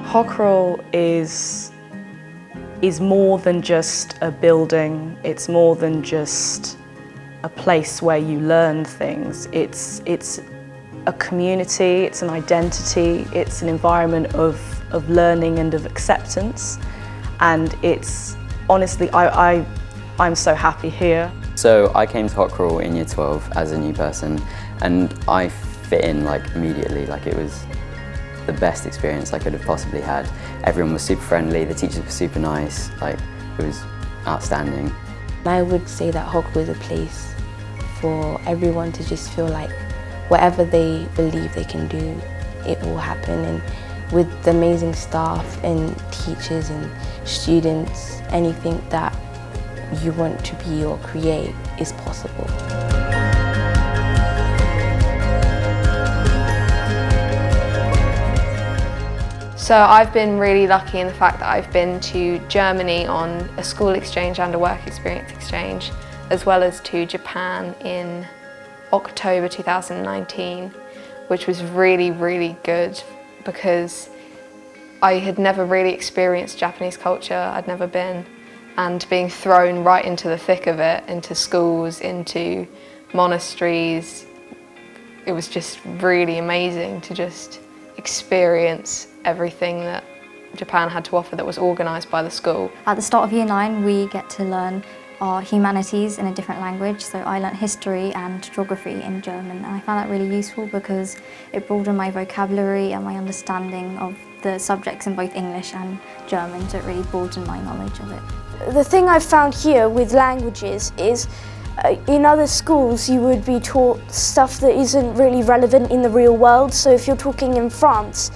Hockrill is more than just a building, it's more than just a place where you learn things. It's a community, it's an identity, it's an environment of learning and of acceptance. And it's, honestly, I'm so happy here. So I came to Hockrill in year 12 as a new person, and I fit in immediately. It was the best experience I could have possibly had. Everyone was super friendly, the teachers were super nice, it was outstanding. I would say that Hockrill is a place for everyone to just feel like whatever they believe they can do, it will happen. And with the amazing staff and teachers and students, anything that you want to be or create is possible. So I've been really lucky in the fact that I've been to Germany on a school exchange and a work experience exchange, as well as to Japan in October 2019, which was really, really good because I had never really experienced Japanese culture. I'd never been, and being thrown right into the thick of it, into schools, into monasteries, it was just really amazing to just experience everything that Japan had to offer that was organised by the school. At the start of year 9 we get to learn our humanities in a different language, so I learnt history and geography in German, and I found that really useful because it broadened my vocabulary and my understanding of the subjects in both English and German, so it really broadened my knowledge of it. The thing I've found here with languages is in other schools you would be taught stuff that isn't really relevant in the real world. So if you're talking in France,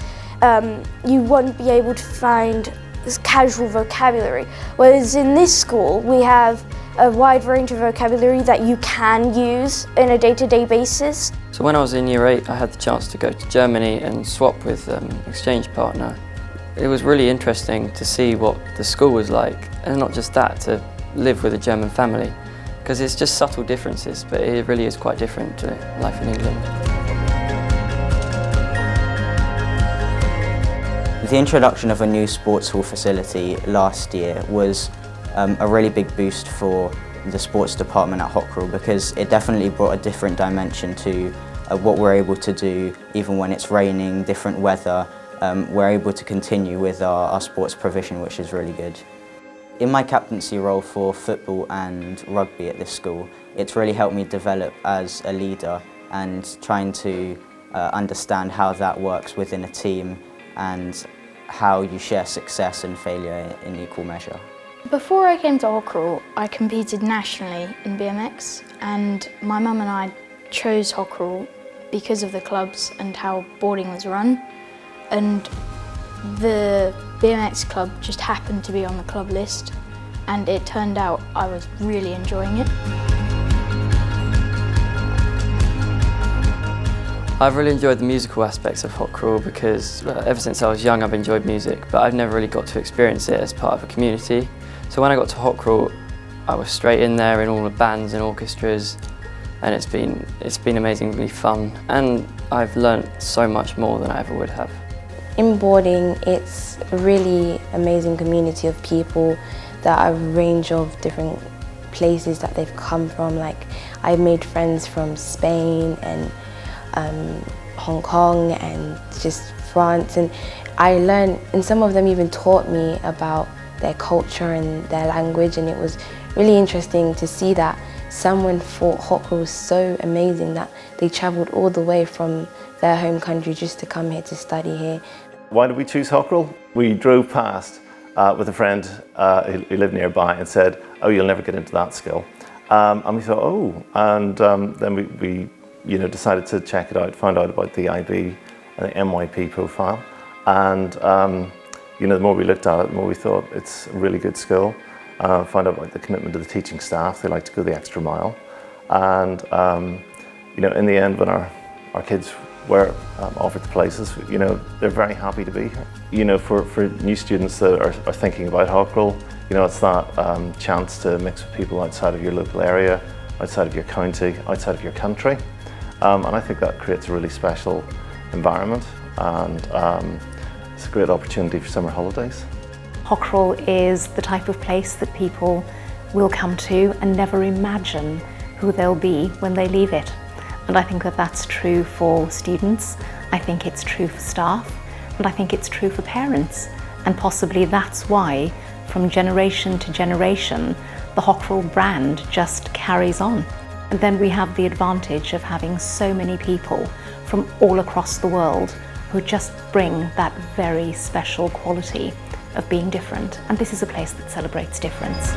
you won't be able to find this casual vocabulary. Whereas in this school we have a wide range of vocabulary that you can use on a day-to-day basis. So when I was in year 8 I had the chance to go to Germany and swap with an exchange partner. It was really interesting to see what the school was like, and not just that, to live with a German family. Because it's just subtle differences, but it really is quite different to life in England. The introduction of a new sports hall facility last year was a really big boost for the sports department at Hockrill, because it definitely brought a different dimension to what we're able to do. Even when it's raining, different weather, we're able to continue with our sports provision, which is really good. In my captaincy role for football and rugby at this school, it's really helped me develop as a leader and trying to understand how that works within a team and how you share success and failure in equal measure. Before I came to Hockrill, I competed nationally in BMX, and my mum and I chose Hockrill because of the clubs and how boarding was run. And the BMX club just happened to be on the club list, and it turned out I was really enjoying it. I've really enjoyed the musical aspects of Hockrill because ever since I was young I've enjoyed music, but I've never really got to experience it as part of a community. So when I got to Hockrill, I was straight in there in all the bands and orchestras, and it's been amazingly fun, and I've learnt so much more than I ever would have. In boarding, it's a really amazing community of people that are a range of different places that they've come from. I've made friends from Spain and Hong Kong and just France, and I learned, and some of them even taught me about their culture and their language, and it was really interesting to see that someone thought Hockrill was so amazing that they travelled all the way from their home country just to come here to study here. Why did we choose Hockrill? We drove past with a friend who lived nearby and said, "Oh, you'll never get into that skill." And we thought, oh, and then we decided to check it out, found out about the IB and the MYP profile, and the more we looked at it, the more we thought it's a really good skill. Found out about the commitment of the teaching staff. They like to go the extra mile, and in the end, when our kids we're offered the places, you know, they're very happy to be here. You know, for new students that are thinking about Hockrill, you know, it's that chance to mix with people outside of your local area, outside of your county, outside of your country. And I think that creates a really special environment, and it's a great opportunity for summer holidays. Hockrill is the type of place that people will come to and never imagine who they'll be when they leave it. And I think that that's true for students, I think it's true for staff, and I think it's true for parents. And possibly that's why, from generation to generation, the Hockrill brand just carries on. And then we have the advantage of having so many people from all across the world who just bring that very special quality of being different. And this is a place that celebrates difference.